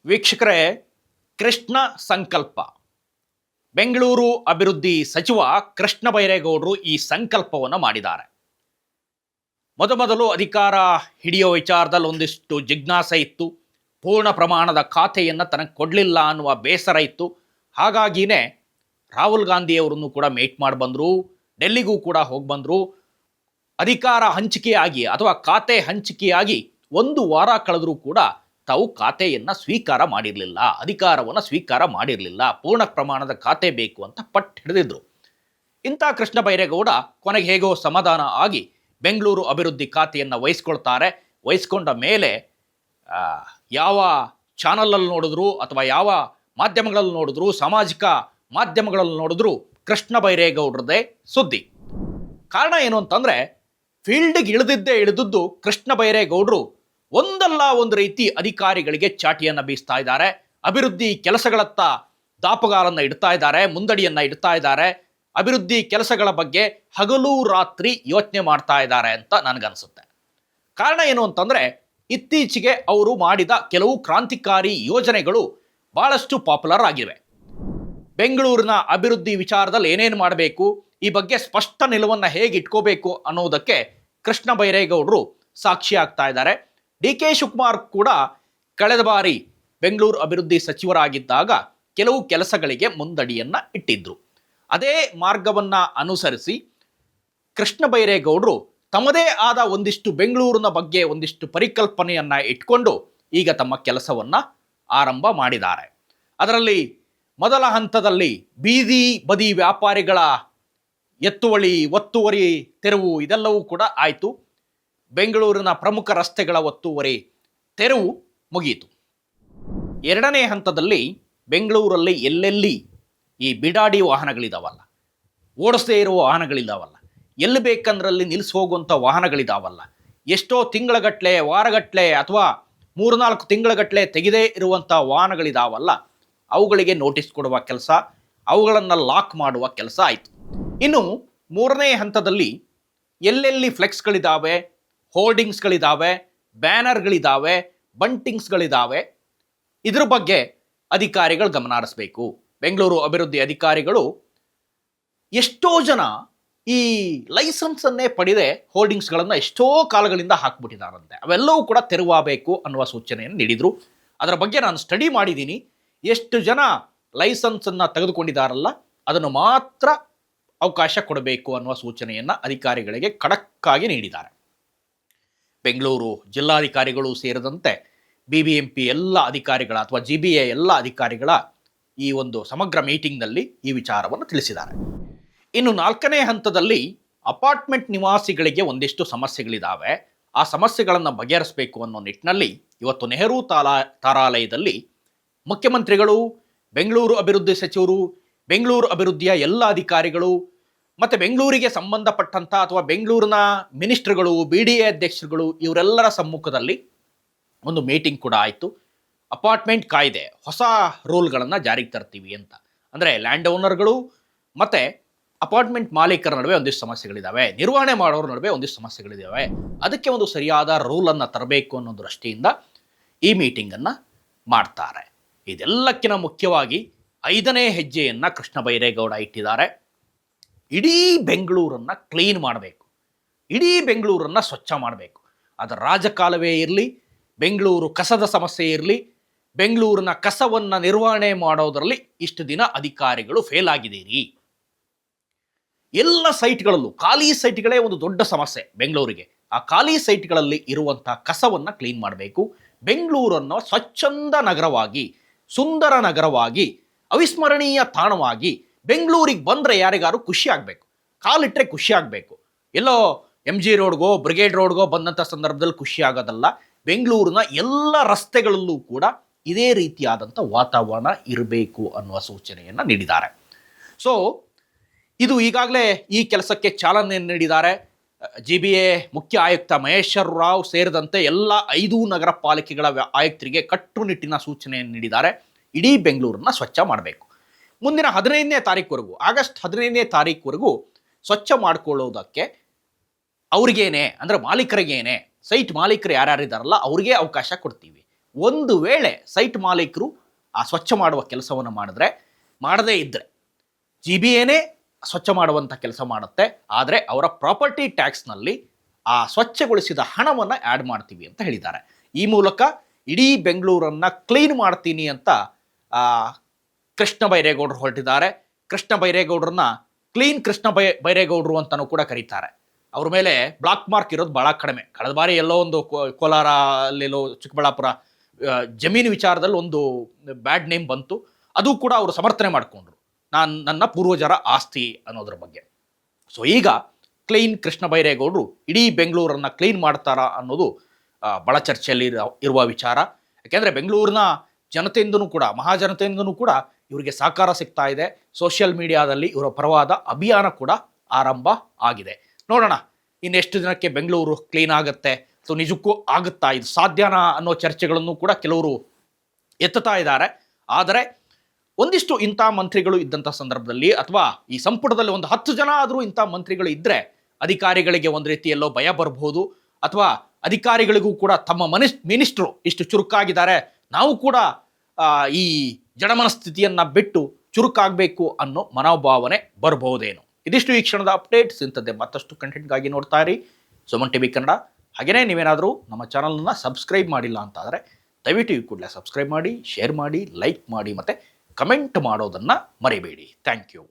ವೀಕ್ಷಕರೇ, ಕೃಷ್ಣ ಸಂಕಲ್ಪ ಬೆಂಗಳೂರು ಅಭಿವೃದ್ಧಿ ಸಚಿವ ಕೃಷ್ಣ ಬೈರೇಗೌಡರು ಈ ಸಂಕಲ್ಪವನ್ನು ಮಾಡಿದ್ದಾರೆ. ಮೊದಲು ಅಧಿಕಾರ ಹಿಡಿಯೋ ವಿಚಾರದಲ್ಲಿ ಒಂದಿಷ್ಟು ಜಿಜ್ಞಾಸೆ ಇತ್ತು. ಪೂರ್ಣ ಪ್ರಮಾಣದ ಖಾತೆಯನ್ನು ತನಗೆ ಕೊಡಲಿಲ್ಲ ಅನ್ನುವ ಬೇಸರ ಇತ್ತು. ಹಾಗಾಗಿಯೇ ರಾಹುಲ್ ಗಾಂಧಿಯವರನ್ನು ಕೂಡ ಮೀಟ್ ಮಾಡಿ ಬಂದರು, ಡೆಲ್ಲಿಗೂ ಕೂಡ ಹೋಗಿ ಬಂದರು. ಅಧಿಕಾರ ಹಂಚಿಕೆಯಾಗಿ ಅಥವಾ ಖಾತೆ ಹಂಚಿಕೆಯಾಗಿ 1 ವಾರ ಕಳೆದರೂ ಕೂಡ ತಾವು ಖಾತೆಯನ್ನು ಸ್ವೀಕಾರ ಮಾಡಿರಲಿಲ್ಲ, ಅಧಿಕಾರವನ್ನು ಸ್ವೀಕಾರ ಮಾಡಿರಲಿಲ್ಲ. ಪೂರ್ಣ ಪ್ರಮಾಣದ ಖಾತೆ ಬೇಕು ಅಂತ ಪಟ್ಟು ಹಿಡಿದಿದ್ರು. ಇಂಥ ಕೃಷ್ಣ ಬೈರೇಗೌಡ ಕೊನೆಗೆ ಹೇಗೋ ಸಮಾಧಾನ ಆಗಿ ಬೆಂಗಳೂರು ಅಭಿವೃದ್ಧಿ ಖಾತೆಯನ್ನು ವಹಿಸ್ಕೊಳ್ತಾರೆ. ವಹಿಸ್ಕೊಂಡ ಮೇಲೆ ಯಾವ ಚಾನಲಲ್ಲಿ ನೋಡಿದ್ರು ಅಥವಾ ಯಾವ ಮಾಧ್ಯಮಗಳಲ್ಲಿ ನೋಡಿದ್ರು, ಸಾಮಾಜಿಕ ಮಾಧ್ಯಮಗಳಲ್ಲಿ ನೋಡಿದ್ರು ಕೃಷ್ಣ ಬೈರೇಗೌಡರದೇ ಸುದ್ದಿ. ಕಾರಣ ಏನು ಅಂತಂದರೆ, ಫೀಲ್ಡಿಗೆ ಇಳಿದಿದ್ದು ಕೃಷ್ಣ ಬೈರೇಗೌಡರು ಒಂದಲ್ಲ ಒಂದು ರೀತಿ ಅಧಿಕಾರಿಗಳಿಗೆ ಚಾಟಿಯನ್ನು ಬೀಸ್ತಾ ಇದ್ದಾರೆ. ಅಭಿವೃದ್ಧಿ ಕೆಲಸಗಳತ್ತ ದಾಪುಗಾಲನ್ನು ಇಡ್ತಾ ಇದ್ದಾರೆ, ಮುಂದಡಿಯನ್ನು ಇಡ್ತಾ ಇದ್ದಾರೆ. ಅಭಿವೃದ್ಧಿ ಕೆಲಸಗಳ ಬಗ್ಗೆ ಹಗಲು ರಾತ್ರಿ ಯೋಚನೆ ಮಾಡ್ತಾ ಇದ್ದಾರೆ ಅಂತ ನನಗನ್ಸುತ್ತೆ. ಕಾರಣ ಏನು ಅಂತಂದರೆ, ಇತ್ತೀಚೆಗೆ ಅವರು ಮಾಡಿದ ಕೆಲವು ಕ್ರಾಂತಿಕಾರಿ ಯೋಜನೆಗಳು ಭಾಳಷ್ಟು ಪಾಪ್ಯುಲರ್ ಆಗಿವೆ. ಬೆಂಗಳೂರಿನ ಅಭಿವೃದ್ಧಿ ವಿಚಾರದಲ್ಲಿ ಏನೇನು ಮಾಡಬೇಕು, ಈ ಬಗ್ಗೆ ಸ್ಪಷ್ಟ ನಿಲುವನ್ನು ಹೇಗೆ ಇಟ್ಕೋಬೇಕು ಅನ್ನೋದಕ್ಕೆ ಕೃಷ್ಣ ಬೈರೇಗೌಡರು ಸಾಕ್ಷಿ ಆಗ್ತಾ ಇದ್ದಾರೆ. DK ಶಿವಕುಮಾರ್ ಕೂಡ ಕಳೆದ ಬಾರಿ ಬೆಂಗಳೂರು ಅಭಿವೃದ್ಧಿ ಸಚಿವರಾಗಿದ್ದಾಗ ಕೆಲವು ಕೆಲಸಗಳಿಗೆ ಮುಂದಡಿಯನ್ನು ಇಟ್ಟಿದ್ರು. ಅದೇ ಮಾರ್ಗವನ್ನು ಅನುಸರಿಸಿ ಕೃಷ್ಣ ಬೈರೇಗೌಡರು ತಮ್ಮದೇ ಆದ ಒಂದಿಷ್ಟು ಬೆಂಗಳೂರಿನ ಬಗ್ಗೆ ಒಂದಿಷ್ಟು ಪರಿಕಲ್ಪನೆಯನ್ನು ಇಟ್ಕೊಂಡು ಈಗ ತಮ್ಮ ಕೆಲಸವನ್ನು ಆರಂಭ ಮಾಡಿದ್ದಾರೆ. ಅದರಲ್ಲಿ ಮೊದಲ ಹಂತದಲ್ಲಿ ಬೀದಿ ಬದಿ ವ್ಯಾಪಾರಿಗಳ ಒತ್ತುವರಿ ತೆರವು ಇದೆಲ್ಲವೂ ಕೂಡ ಆಯಿತು. ಬೆಂಗಳೂರಿನ ಪ್ರಮುಖ ರಸ್ತೆಗಳ ಒತ್ತುವರಿ ತೆರವು ಮುಗಿಯಿತು. ಎರಡನೇ ಹಂತದಲ್ಲಿ ಬೆಂಗಳೂರಲ್ಲಿ ಎಲ್ಲೆಲ್ಲಿ ಈ ಬಿಡಾಡಿ ವಾಹನಗಳಿದಾವಲ್ಲ, ಓಡಿಸದೇ ಇರುವ ವಾಹನಗಳಿದಾವಲ್ಲ, ಎಲ್ಲಿ ಬೇಕಂದ್ರಲ್ಲಿ ನಿಲ್ಲಿಸಿ ಹೋಗುವಂಥ ವಾಹನಗಳಿದಾವಲ್ಲ, ಎಷ್ಟೋ ತಿಂಗಳಗಟ್ಟಲೆ ವಾರಗಟ್ಟಲೆ ಅಥವಾ 3-4 ತಿಂಗಳಗಟ್ಟಲೆ ತೆಗೆದೇ ಇರುವಂಥ ವಾಹನಗಳಿದಾವಲ್ಲ, ಅವುಗಳಿಗೆ ನೋಟಿಸ್ ಕೊಡುವ ಕೆಲಸ, ಅವುಗಳನ್ನು ಲಾಕ್ ಮಾಡುವ ಕೆಲಸ ಆಯಿತು. ಇನ್ನು ಮೂರನೇ ಹಂತದಲ್ಲಿ ಎಲ್ಲೆಲ್ಲಿ ಫ್ಲೆಕ್ಸ್ಗಳಿದ್ದಾವೆ, ಹೋರ್ಡಿಂಗ್ಸ್ಗಳಿದ್ದಾವೆ, ಬ್ಯಾನರ್ಗಳಿದ್ದಾವೆ, ಬಂಟಿಂಗ್ಸ್ಗಳಿದ್ದಾವೆ, ಇದ್ರ ಬಗ್ಗೆ ಅಧಿಕಾರಿಗಳು ಗಮನ ಹರಿಸಬೇಕು. ಬೆಂಗಳೂರು ಅಭಿವೃದ್ಧಿ ಅಧಿಕಾರಿಗಳು ಎಷ್ಟೋ ಜನ ಈ ಲೈಸೆನ್ಸನ್ನೇ ಪಡೆದೇ ಹೋರ್ಡಿಂಗ್ಸ್ಗಳನ್ನು ಎಷ್ಟೋ ಕಾಲಗಳಿಂದ ಹಾಕ್ಬಿಟ್ಟಿದ್ದಾರಂತೆ. ಅವೆಲ್ಲವೂ ಕೂಡ ತೆರವಾಗಬೇಕು ಅನ್ನುವ ಸೂಚನೆಯನ್ನು ನೀಡಿದರು. ಅದರ ಬಗ್ಗೆ ನಾನು ಸ್ಟಡಿ ಮಾಡಿದ್ದೀನಿ. ಎಷ್ಟು ಜನ ಲೈಸೆನ್ಸನ್ನು ತೆಗೆದುಕೊಂಡಿದ್ದಾರಲ್ಲ, ಅದನ್ನು ಮಾತ್ರ ಅವಕಾಶ ಕೊಡಬೇಕು ಅನ್ನುವ ಸೂಚನೆಯನ್ನು ಅಧಿಕಾರಿಗಳಿಗೆ ಖಡಕ್ಕಾಗಿ ನೀಡಿದ್ದಾರೆ. ಬೆಂಗಳೂರು ಜಿಲ್ಲಾಧಿಕಾರಿಗಳು ಸೇರಿದಂತೆ BBMP ಎಲ್ಲ ಅಧಿಕಾರಿಗಳ ಅಥವಾ GBA ಎಲ್ಲ ಅಧಿಕಾರಿಗಳ ಈ ಒಂದು ಸಮಗ್ರ ಮೀಟಿಂಗ್ನಲ್ಲಿ ಈ ವಿಚಾರವನ್ನು ತಿಳಿಸಿದ್ದಾರೆ. ಇನ್ನು 4ನೇ ಹಂತದಲ್ಲಿ ಅಪಾರ್ಟ್ಮೆಂಟ್ ನಿವಾಸಿಗಳಿಗೆ ಒಂದಿಷ್ಟು ಸಮಸ್ಯೆಗಳಿದ್ದಾವೆ. ಆ ಸಮಸ್ಯೆಗಳನ್ನು ಬಗೆಹರಿಸಬೇಕು ಅನ್ನೋ ನಿಟ್ಟಿನಲ್ಲಿ ಇವತ್ತು ನೆಹರು ತಾರಾಲಯದಲ್ಲಿ ಮುಖ್ಯಮಂತ್ರಿಗಳು, ಬೆಂಗಳೂರು ಅಭಿವೃದ್ಧಿ ಸಚಿವರು, ಬೆಂಗಳೂರು ಅಭಿವೃದ್ಧಿಯ ಎಲ್ಲ ಅಧಿಕಾರಿಗಳು ಮತ್ತು ಬೆಂಗಳೂರಿಗೆ ಸಂಬಂಧಪಟ್ಟಂಥ ಅಥವಾ ಬೆಂಗಳೂರಿನ ಮಿನಿಸ್ಟ್ರುಗಳು, BDA ಅಧ್ಯಕ್ಷರುಗಳು ಇವರೆಲ್ಲರ ಸಮ್ಮುಖದಲ್ಲಿ ಒಂದು ಮೀಟಿಂಗ್ ಕೂಡ ಆಯಿತು. ಅಪಾರ್ಟ್ಮೆಂಟ್ ಕಾಯ್ದೆ ಹೊಸ ರೂಲ್ಗಳನ್ನು ಜಾರಿಗೆ ತರ್ತೀವಿ ಅಂತ. ಅಂದರೆ ಲ್ಯಾಂಡ್ ಓನರ್ಗಳು ಮತ್ತು ಅಪಾರ್ಟ್ಮೆಂಟ್ ಮಾಲೀಕರ ನಡುವೆ ಒಂದಿಷ್ಟು ಸಮಸ್ಯೆಗಳಿದ್ದಾವೆ, ನಿರ್ವಹಣೆ ಮಾಡೋರ ನಡುವೆ ಒಂದಿಷ್ಟು ಸಮಸ್ಯೆಗಳಿದ್ದಾವೆ. ಅದಕ್ಕೆ ಒಂದು ಸರಿಯಾದ ರೂಲನ್ನು ತರಬೇಕು ಅನ್ನೋ ದೃಷ್ಟಿಯಿಂದ ಈ ಮೀಟಿಂಗನ್ನು ಮಾಡ್ತಾರೆ. ಇದೆಲ್ಲಕ್ಕಿಂತ ಮುಖ್ಯವಾಗಿ 5ನೇ ಹೆಜ್ಜೆಯನ್ನು ಕೃಷ್ಣ ಬೈರೇಗೌಡ ಇಟ್ಟಿದ್ದಾರೆ. ಇಡೀ ಬೆಂಗಳೂರನ್ನು ಕ್ಲೀನ್ ಮಾಡಬೇಕು, ಇಡೀ ಬೆಂಗಳೂರನ್ನು ಸ್ವಚ್ಛ ಮಾಡಬೇಕು. ಅದು ರಾಜಕಾಲುವೆ ಇರಲಿ, ಬೆಂಗಳೂರು ಕಸದ ಸಮಸ್ಯೆ ಇರಲಿ, ಬೆಂಗಳೂರಿನ ಕಸವನ್ನು ನಿರ್ವಹಣೆ ಮಾಡೋದರಲ್ಲಿ ಇಷ್ಟು ದಿನ ಅಧಿಕಾರಿಗಳು ಫೇಲ್ ಆಗಿದ್ದೀರಿ. ಎಲ್ಲ ಸೈಟ್ಗಳಲ್ಲೂ ಖಾಲಿ ಸೈಟ್ಗಳೇ ಒಂದು ದೊಡ್ಡ ಸಮಸ್ಯೆ ಬೆಂಗಳೂರಿಗೆ. ಆ ಖಾಲಿ ಸೈಟ್ಗಳಲ್ಲಿ ಇರುವಂಥ ಕಸವನ್ನು ಕ್ಲೀನ್ ಮಾಡಬೇಕು. ಬೆಂಗಳೂರನ್ನು ಸ್ವಚ್ಛಂದ ನಗರವಾಗಿ, ಸುಂದರ ನಗರವಾಗಿ, ಅವಿಸ್ಮರಣೀಯ ತಾಣವಾಗಿ ಬೆಂಗಳೂರಿಗೆ ಬಂದರೆ ಯಾರಿಗಾರು ಖುಷಿ ಆಗಬೇಕು, ಕಾಲಿಟ್ಟರೆ ಖುಷಿ ಆಗಬೇಕು. ಎಲ್ಲೋ MG ರೋಡ್ಗೋ ಬ್ರಿಗೇಡ್ ರೋಡ್ಗೋ ಬಂದಂಥ ಸಂದರ್ಭದಲ್ಲಿ ಖುಷಿ ಆಗೋದಲ್ಲ. ಬೆಂಗಳೂರಿನ ಎಲ್ಲ ರಸ್ತೆಗಳಲ್ಲೂ ಕೂಡ ಇದೇ ರೀತಿಯಾದಂಥ ವಾತಾವರಣ ಇರಬೇಕು ಅನ್ನುವ ಸೂಚನೆಯನ್ನು ನೀಡಿದ್ದಾರೆ. ಸೊ ಇದು ಈಗಾಗಲೇ ಈ ಕೆಲಸಕ್ಕೆ ಚಾಲನೆ ನೀಡಿದ್ದಾರೆ. GBA ಮುಖ್ಯ ಆಯುಕ್ತ ಮಹೇಶ್ವರ್ ರಾವ್ ಸೇರಿದಂತೆ ಎಲ್ಲ 5 ನಗರ ಪಾಲಿಕೆಗಳ ಆಯುಕ್ತರಿಗೆ ಕಟ್ಟುನಿಟ್ಟಿನ ಸೂಚನೆಯನ್ನು ನೀಡಿದ್ದಾರೆ. ಇಡೀ ಬೆಂಗಳೂರನ್ನು ಸ್ವಚ್ಛ ಮಾಡಬೇಕು. ಮುಂದಿನ 15ನೇ ತಾರೀಕುವರೆಗೂ, ಆಗಸ್ಟ್ 15ನೇ ತಾರೀಕುವರೆಗೂ ಸ್ವಚ್ಛ ಮಾಡಿಕೊಳ್ಳೋದಕ್ಕೆ ಅವ್ರಿಗೇನೆ ಅಂದರೆ ಮಾಲೀಕರಿಗೇನೆ, ಸೈಟ್ ಮಾಲೀಕರು ಯಾರ್ಯಾರಿದ್ದಾರಲ್ಲ ಅವ್ರಿಗೆ ಅವಕಾಶ ಕೊಡ್ತೀವಿ. ಒಂದು ವೇಳೆ ಸೈಟ್ ಮಾಲೀಕರು ಆ ಸ್ವಚ್ಛ ಮಾಡುವ ಕೆಲಸವನ್ನು ಮಾಡದೇ ಇದ್ದರೆ GBAನೇ ಸ್ವಚ್ಛ ಮಾಡುವಂಥ ಕೆಲಸ ಮಾಡುತ್ತೆ. ಆದರೆ ಅವರ ಪ್ರಾಪರ್ಟಿ ಟ್ಯಾಕ್ಸ್ನಲ್ಲಿ ಆ ಸ್ವಚ್ಛಗೊಳಿಸಿದ ಹಣವನ್ನು ಆ್ಯಡ್ ಮಾಡ್ತೀವಿ ಅಂತ ಹೇಳಿದ್ದಾರೆ. ಈ ಮೂಲಕ ಇಡೀ ಬೆಂಗಳೂರನ್ನು ಕ್ಲೀನ್ ಮಾಡ್ತೀನಿ ಅಂತ ಕೃಷ್ಣ ಬೈರೇಗೌಡರು ಹೊರಟಿದ್ದಾರೆ. ಕೃಷ್ಣ ಬೈರೇಗೌಡರನ್ನ ಕ್ಲೀನ್ ಕೃಷ್ಣ ಬೈರೇಗೌಡರು ಅಂತಲೂ ಕೂಡ ಕರೀತಾರೆ. ಅವ್ರ ಮೇಲೆ ಬ್ಲಾಕ್ ಮಾರ್ಕ್ ಇರೋದು ಭಾಳ ಕಡಿಮೆ. ಕಳೆದ ಬಾರಿ ಎಲ್ಲೋ ಒಂದು ಕೋಲಾರ ಅಲ್ಲೆಲ್ಲೋ ಚಿಕ್ಕಬಳ್ಳಾಪುರ ಜಮೀನು ವಿಚಾರದಲ್ಲಿ ಒಂದು ಬ್ಯಾಡ್ ನೇಮ್ ಬಂತು. ಅದು ಕೂಡ ಅವರು ಸಮರ್ಥನೆ ಮಾಡಿಕೊಂಡ್ರು, ನನ್ನ ಪೂರ್ವಜರ ಆಸ್ತಿ ಅನ್ನೋದ್ರ ಬಗ್ಗೆ. ಸೊ ಈಗ ಕ್ಲೀನ್ ಕೃಷ್ಣ ಬೈರೇಗೌಡರು ಇಡೀ ಬೆಂಗಳೂರನ್ನು ಕ್ಲೀನ್ ಮಾಡ್ತಾರಾ ಅನ್ನೋದು ಭಾಳ ಚರ್ಚೆಯಲ್ಲಿ ಇರುವ ವಿಚಾರ. ಯಾಕೆಂದರೆ ಬೆಂಗಳೂರಿನ ಜನತೆಯಿಂದನೂ ಕೂಡ, ಮಹಾಜನತೆಯಿಂದನೂ ಕೂಡ ಇವರಿಗೆ ಸಹಕಾರ ಸಿಗ್ತಾ ಇದೆ. ಸೋಷಿಯಲ್ ಮೀಡಿಯಾದಲ್ಲಿ ಇವರ ಪರವಾದ ಅಭಿಯಾನ ಕೂಡ ಆರಂಭ ಆಗಿದೆ. ನೋಡೋಣ ಇನ್ನೆಷ್ಟು ದಿನಕ್ಕೆ ಬೆಂಗಳೂರು ಕ್ಲೀನ್ ಆಗುತ್ತೆ, ಸೊ ನಿಜಕ್ಕೂ ಆಗುತ್ತಾ, ಇದು ಸಾಧ್ಯನಾ ಅನ್ನೋ ಚರ್ಚೆಗಳನ್ನು ಕೂಡ ಕೆಲವರು ಎತ್ತುತ್ತಾ ಇದ್ದಾರೆ. ಆದರೆ ಒಂದಿಷ್ಟು ಇಂಥ ಮಂತ್ರಿಗಳು ಇದ್ದಂಥ ಸಂದರ್ಭದಲ್ಲಿ, ಅಥವಾ ಈ ಸಂಪುಟದಲ್ಲಿ ಒಂದು 10 ಜನ ಆದರೂ ಇಂಥ ಮಂತ್ರಿಗಳು ಇದ್ದರೆ ಅಧಿಕಾರಿಗಳಿಗೆ ಒಂದು ರೀತಿಯಲ್ಲೋ ಭಯ ಬರಬಹುದು, ಅಥವಾ ಅಧಿಕಾರಿಗಳಿಗೂ ಕೂಡ ತಮ್ಮ ಮಿನಿಸ್ಟ್ರು ಇಷ್ಟು ಚುರುಕಾಗಿದ್ದಾರೆ, ನಾವು ಕೂಡ ಈ ಜಡಮನಸ್ಥಿತಿಯನ್ನು ಬಿಟ್ಟು ಚುರುಕಾಗಬೇಕು ಅನ್ನೋ ಮನೋಭಾವನೆ ಬರಬಹುದೇನು. ಇದಿಷ್ಟು ಈ ಕ್ಷಣದ ಅಪ್ಡೇಟ್ಸ್. ಇಂಥದ್ದೇ ಮತ್ತಷ್ಟು ಕಂಟೆಂಟ್ಗಾಗಿ ನೋಡ್ತಾ ಇರಿ ಸುಮನ್ ಟಿವಿ ಕನ್ನಡ. ಹಾಗೆಯೇ ನೀವೇನಾದರೂ ನಮ್ಮ ಚಾನಲನ್ನು ಸಬ್ಸ್ಕ್ರೈಬ್ ಮಾಡಿಲ್ಲ ಅಂತಾದರೆ ದಯವಿಟ್ಟು ಈ ಕೂಡಲೇ ಸಬ್ಸ್ಕ್ರೈಬ್ ಮಾಡಿ, ಶೇರ್ ಮಾಡಿ, ಲೈಕ್ ಮಾಡಿ ಮತ್ತು ಕಮೆಂಟ್ ಮಾಡೋದನ್ನು ಮರಿಬೇಡಿ. Thank you.